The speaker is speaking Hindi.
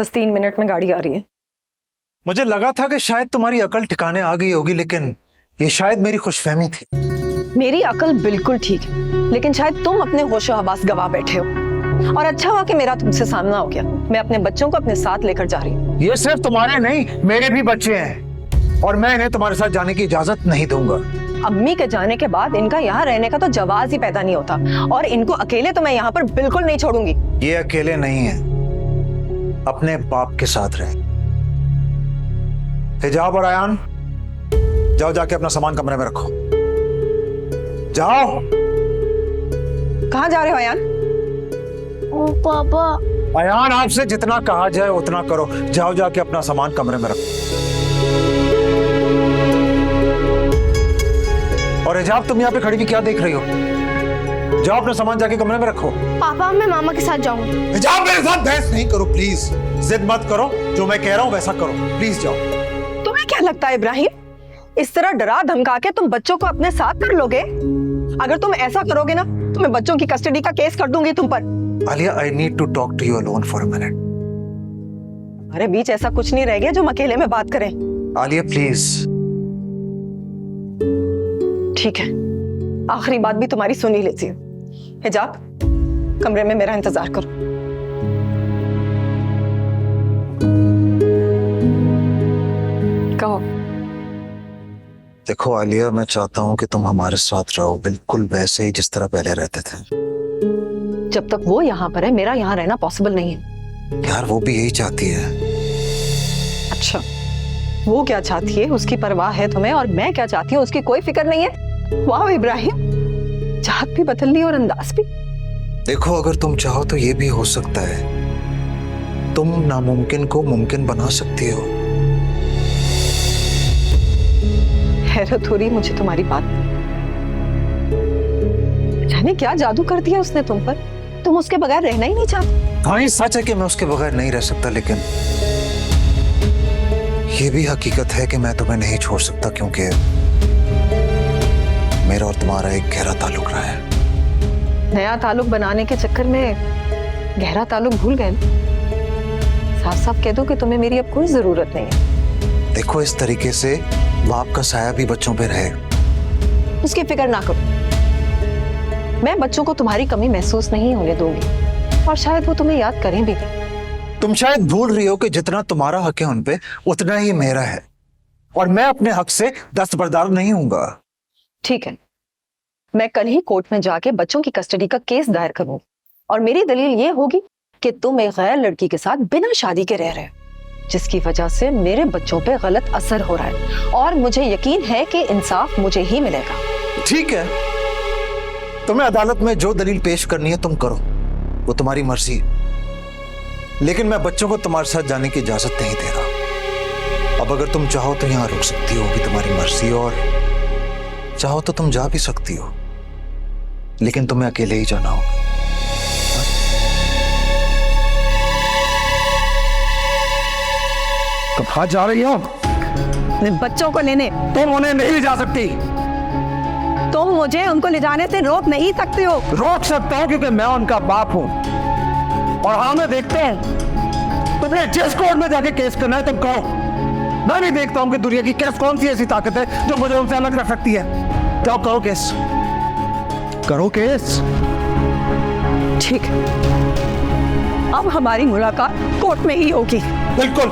बस 3 मिनट में गाड़ी आ रही है। मुझे लगा था कि शायद तुम्हारी अकल ठिकाने आ गई होगी, लेकिन ये शायद मेरी खुशफहमी थी। मेरी अकल बिल्कुल ठीक है, लेकिन शायद तुम अपने होशो हवास गवा बैठे हो। और अच्छा हुआ कि मेरा तुमसे सामना हो गया। मैं अपने बच्चों को अपने साथ लेकर जा रही हूँ। ये सिर्फ तुम्हारे नहीं, मेरे भी बच्चे हैं और मैं इन्हें तुम्हारे साथ जाने की इजाजत नहीं दूंगा। अम्मी के जाने के बाद इनका यहाँ रहने का तो जवाब ही पैदा नहीं होता, और इनको अकेले तो मैं यहाँ पर बिल्कुल नहीं छोड़ूंगी। ये अकेले नहीं है, अपने बाप के साथ रहे। हिजाब और अयान, जाओ जाके अपना सामान कमरे में रखो। जाओ। कहाँ जा रहे हो अयान? ओ पापा। अयान, आपसे जितना कहा जाए उतना करो। जाओ जाके अपना सामान कमरे में रखो। और हिजाब, तुम यहाँ पे खड़ी भी क्या देख रही हो? जाओ अपना सामान जाके कमरे में रखो। पापा मैं मामा के साथ जाऊंगा। हिजाब, मेरे साथ बहस नहीं करो प्लीज। जिद मत करो, जो मैं कह रहा हूँ वैसा करो। प्लीज जाओ। तुम्हें क्या लगता है इब्राहिम, इस तरह डरा धमका के तुम बच्चों को अपने साथ कर लोगे? अगर तुम ऐसा करोगे ना तो मैं बच्चों की कस्टडी का केस कर दूंगी तुम पर। Alia, I need to talk to you alone for a minute. हमारे बीच ऐसा कुछ नहीं रह गया जो हम अकेले में बात करें। आलिया प्लीज। ठीक है, आखिरी बात भी तुम्हारी सुन ही लेती हूँ। हिजाब, कमरे में मेरा इंतजार करो। कहो। देखो आलिया, मैं चाहता हूँ कि तुम हमारे साथ रहो, बिल्कुल वैसे ही जिस तरह पहले रहते थे। जब तक वो यहाँ पर है, मेरा यहाँ रहना पॉसिबल नहीं है। यार, वो भी यही चाहती है। अच्छा, वो क्या चाहती है उसकी परवाह है तुम्हें, और मैं क्या चाहती हूँ उसकी कोई फिक्र नहीं है। वाह इब्राहिम, चाहत भी बदल ली और अंदाज भी। देखो, अगर तुम चाहो तो ये भी हो सकता है, तुम नामुमकिन को मुमकिन बना सकती हो। हैरत हो रही मुझे तुम्हारी बात। जाने क्या जादू कर दिया उसने तुम पर, तुम उसके बगैर रहना ही नहीं चाहते। हाँ, ये सच है कि मैं उसके बगैर नहीं रह सकता, लेकिन ये भी हकीकत है कि मैं तुम्हें नहीं छोड़ सकता, क्योंकि मेरा और तुम्हारा एक गहरा ताल्लुक रहा है। नया ताल्लुक बनाने के चक्कर में गहरा ताल्लुक भूल गए ना? साफ साफ कह दो कि तुम्हें मेरी अब कोई जरूरत नहीं है। देखो, इस तरीके से बाप का साया भी बच्चों पे रहे। उसकी फिक्र ना करो, मैं बच्चों को तुम्हारी कमी महसूस नहीं होने दूंगी, और शायद वो तुम्हें याद करें भी नहीं। तुम शायद भूल रही हो कि जितना तुम्हारा हक है उन पे, उतना ही मेरा है, और मैं अपने हक से दस्तबरदार नहीं हूंगा। ठीक है, मैं कल ही कोर्ट में जाके बच्चों की कस्टडी का केस दायर करूंगी, और मेरी दलील ये होगी कि तुम एक गैर लड़की के साथ बिना शादी के रह रहे हो, जिसकी वजह से मेरे बच्चों पे गलत असर हो रहा है, और मुझे यकीन है कि इंसाफ मुझे ही मिलेगा। ठीक है, तुम्हें अदालत में जो दलील पेश करनी है तुम करो, वो तुम्हारी मर्जी है, लेकिन मैं बच्चों को तुम्हारे साथ जाने की इजाजत नहीं दे रहा। अब अगर तुम चाहो तो यहाँ रुक सकती हो, भी तुम्हारी मर्जी, और चाहो तो तुम जा भी सकती हो, लेकिन तुम्हें अकेले ही जाना होगा। कहाँ जा रही हो? बच्चों को लेने। तुम उन्हें नहीं ले जा सकती। तुम मुझे उनको ले जाने से रोक नहीं सकते हो। रोक सकता हूँ क्योंकि मैं उनका बाप हूँ, और हाँ, मैं देखता हूँ तुम्हें जिस कोर्ट में जाके केस करना है तुम कहो। मैं भी देखता हूँ कि दुनिया की कौन सी ऐसी ताकत है जो मुझे उनसे अलग रख सकती है। जाओ करो केस, करो केस। ठीक है, अब हमारी मुलाकात कोर्ट में ही होगी। बिल्कुल।